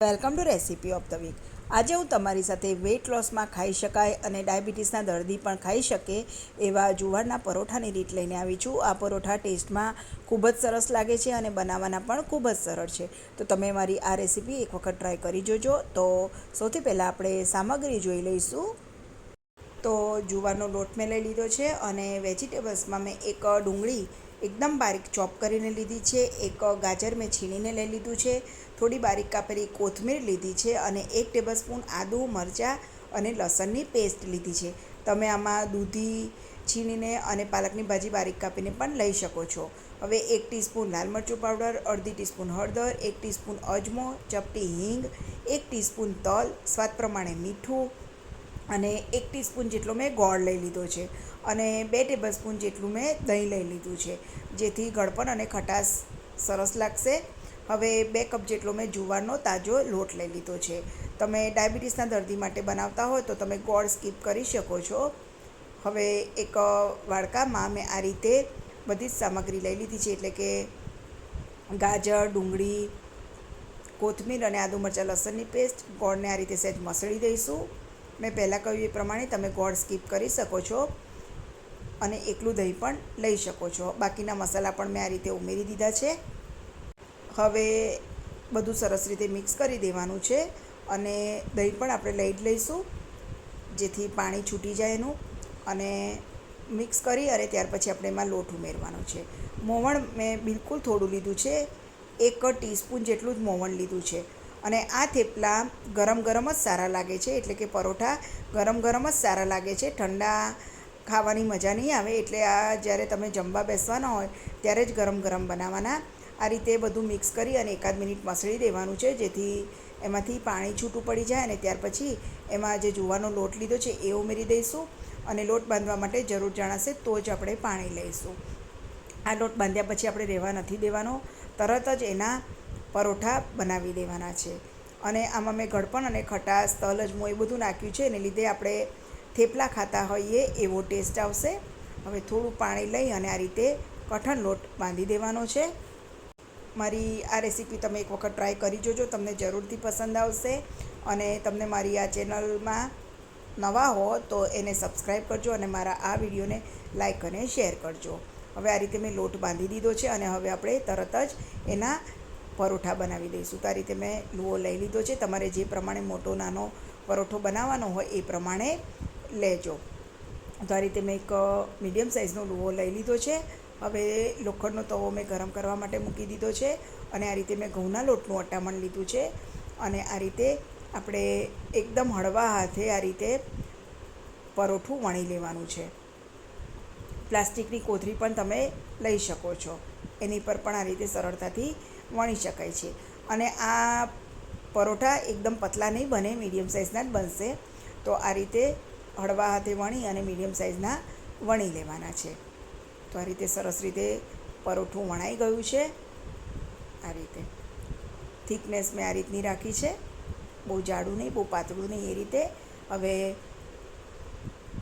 Welcome to recipe of the week. આજે હું તમારી સાથે વેઇટ લોસમાં ખાઈ શકાય અને ડાયાબિટીસના દર્દી પણ ખાઈ શકે એવા જુવારના પરોઠાની રીત લઈને આવી છું। આ પરોઠા ટેસ્ટમાં ખૂબ જ સરસ લાગે છે અને બનાવવાના પણ ખૂબ જ સરળ છે। તો તમે મારી આ રેસીપી એક વખત ટ્રાય કરી જોજો। તો સૌથી પહેલાં આપણે સામગ્રી જોઈ લઈશું। તો જુવારનો લોટ મેં લઈ લીધો છે અને વેજીટેબલ્સમાં મેં એક ડુંગળી એકદમ બારીક ચોપ કરીને લીધી છે, એક ગાજર મેં છીણીને લઈ લીધું છે, થોડી બારીક કાપેલી કોથમીર લીધી છે અને 1 ટેબલસ્પૂન આદું, મરચાં અને લસણની પેસ્ટ લીધી છે। તમે આમાં દૂધી છીણીને અને પાલકની ભાજી બારીક કાપીને પણ લઈ શકો છો। હવે 1 ટીસ્પૂન લાલ મરચું પાવડર, અડધી ટીસ્પૂન હળદર, 1 ટીસ્પૂન અજમો, ચપટી હિંગ, 1 ટીસ્પૂન તલ, સ્વાદ પ્રમાણે મીઠું અને 1 ટીસ્પૂન જેટલો મેં ગોળ લઈ લીધો છે અને 2 ટેબલસ્પૂન જેટલું મેં દહીં લઈ લીધું છે, જેથી ગળપણ અને ખટાશ સરસ લાગશે। હવે 2 કપ જેટલો મેં જુવારનો તાજો લોટ લઈ લીધો છે। તમે ડાયાબિટીસના દર્દી માટે બનાવતા હોય તો તમે ગોળ સ્કીપ કરી શકો છો। હવે એક વાડકામાં મેં આ રીતે બધી જ સામગ્રી લઈ લીધી છે, એટલે કે ગાજર, ડુંગળી, કોથમીર અને આદુ મરચાં લસણની પેસ્ટ। ગોળને આ રીતે સહેજ મસળી દઈશું। મેં પહેલાં કહ્યું એ પ્રમાણે તમે ગોળ સ્કીપ કરી શકો છો અને એકલું દહીં પણ લઈ શકો છો। બાકીના મસાલા પણ મેં આ રીતે ઉમેરી દીધા છે। હવે બધું સરસ રીતે મિક્સ કરી દેવાનું છે અને દહીં પણ આપણે લઈ જ લઈશું, જેથી પાણી છૂટી જાય એનું। અને મિક્સ કરી અને ત્યાર પછી આપણે એમાં લોટ ઉમેરવાનો છે। મોવણ મેં બિલકુલ થોડું લીધું છે, 1 ટીસ્પૂન જેટલું જ મોવણ લીધું છે। અને આ થેપલા ગરમ ગરમ જ સારા લાગે છે, એટલે કે પરોઠા ગરમ ગરમ જ સારા લાગે છે, ઠંડા ખાવાની મજા નહીં આવે। એટલે આ જ્યારે તમે જમવા બેસવાના હોય ત્યારે જ ગરમ ગરમ બનાવવાના। આ રીતે બધું મિક્સ કરી અને 1 મિનિટ મસળી દેવાનું છે, જેથી એમાંથી પાણી છૂટું પડી જાય અને ત્યાર પછી એમાં જે જુવારનો લોટ લીધો છે એ ઉમેરી દઈશું અને લોટ બાંધવા માટે જરૂર જણાશે તો જ આપણે પાણી લઈશું। આ લોટ બાંધ્યા પછી આપણે રહેવા નથી દેવાનો, તરત જ એના પરોઠા બનાવી દેવાના છે। અને આમાં મેં ગળપણ અને ખટાશ, તલ, અજમો એ બધું નાખ્યું છે, એને લીધે આપણે થેપલા ખાતા હોઈએ એવો ટેસ્ટ આવશે। હવે થોડું પાણી લઈ અને આ રીતે કઠણ લોટ બાંધી દેવાનો છે। મારી આ રેસીપી તમે એક વખત ટ્રાય કરી જોજો, તમને જરૂરથી પસંદ આવશે। અને તમને મારી આ ચેનલમાં નવા હો તો એને સબસ્ક્રાઈબ કરજો અને મારા આ વિડીયોને લાઈક અને શેર કરજો। હવે આ રીતે મેં લોટ બાંધી દીધો છે અને હવે આપણે તરત જ એના પરોઠા બનાવી દઈશું। તો આ રીતે મેં લુઓ લઈ લીધો છે, તમારે જે પ્રમાણે મોટો નાનો પરોઠો બનાવવાનો હોય એ પ્રમાણે લેજો। તો આ રીતે મેં એક મીડિયમ સાઇઝનો લુઓ લઈ લીધો છે। હવે લોખંડનો તવો મેં ગરમ કરવા માટે મૂકી દીધો છે અને આ રીતે મેં ઘઉંના લોટનું અટામણ લીધું છે અને આ રીતે આપણે એકદમ હળવા હાથે આ રીતે પરોઠું વણી લેવાનું છે। પ્લાસ્ટિકની કોથળી પણ તમે લઈ શકો છો, એની પર પણ આ રીતે સરળતાથી વણી શકાય છે। અને આ પરોઠા એકદમ પતલા નહીં બને, મીડિયમ સાઇઝના જ બનશે। તો આ રીતે હળવા હાથે વણી અને મીડિયમ સાઇઝના વણી લેવાના છે। તો આ રીતે સરસ રીતે પરોઠું વણાઈ ગયું છે। આ રીતે થિકનેસ મેં આ રીતની રાખી છે, બહુ જાડું નહીં, બહુ પાતળું નહીં, એ રીતે। હવે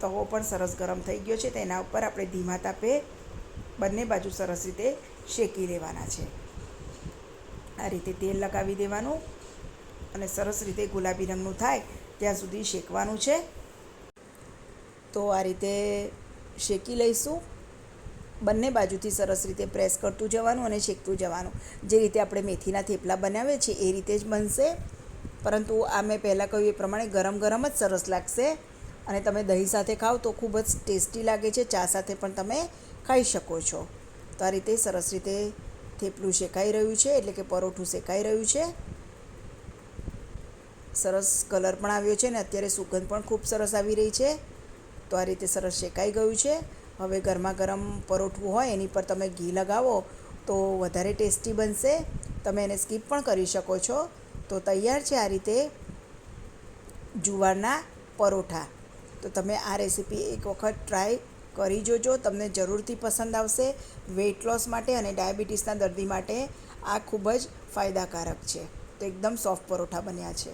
તવો પણ સરસ ગરમ થઈ ગયો છે, તો એના ઉપર આપણે ધીમા તાપે બંને બાજુ સરસ રીતે શેકી લેવાના છે। આ રીતે તેલ લગાવી દેવાનું અને સરસ રીતે ગુલાબી રંગનું થાય ત્યાં સુધી શેકવાનું છે। તો આ રીતે શેકી લઈશું, બંને બાજુથી સરસ રીતે પ્રેસ કરતું જવાનું અને શેકતું જવાનું। જે રીતે આપણે મેથીના થેપલા બનાવીએ છીએ એ રીતે જ બનશે, પરંતુ આ મેં પહેલાં કહ્યું એ પ્રમાણે ગરમ ગરમ જ સરસ લાગશે અને તમે દહીં સાથે ખાઓ તો ખૂબ જ ટેસ્ટી લાગે છે, ચા સાથે પણ તમે ખાઈ શકો છો। તો આ રીતે સરસ રીતે થેપલું શેકાઈ રહ્યું છે, એટલે કે પરોઠું શેકાઈ રહ્યું છે, સરસ કલર પણ આવ્યો છે અને અત્યારે સુગંધ પણ ખૂબ સરસ આવી રહી છે। તો આ રીતે સરસ શેકાઈ ગયું છે। હવે ગરમા ગરમ પરોઠું હોય એની પર તમે ઘી લગાવો તો વધારે ટેસ્ટી બનશે, તમે એને સ્કીપ પણ કરી શકો છો। તો તૈયાર છે આ રીતે જુવારના પરોઠા। તો તમે આ રેસીપી એક વખત ટ્રાય કરી જોજો, તમને જરૂરથી પસંદ આવશે। વેઇટ લોસ માટે અને ડાયાબિટીસના દર્દી માટે આ ખૂબ જ ફાયદાકારક છે। તો એકદમ સોફ્ટ પરોઠા બન્યા છે।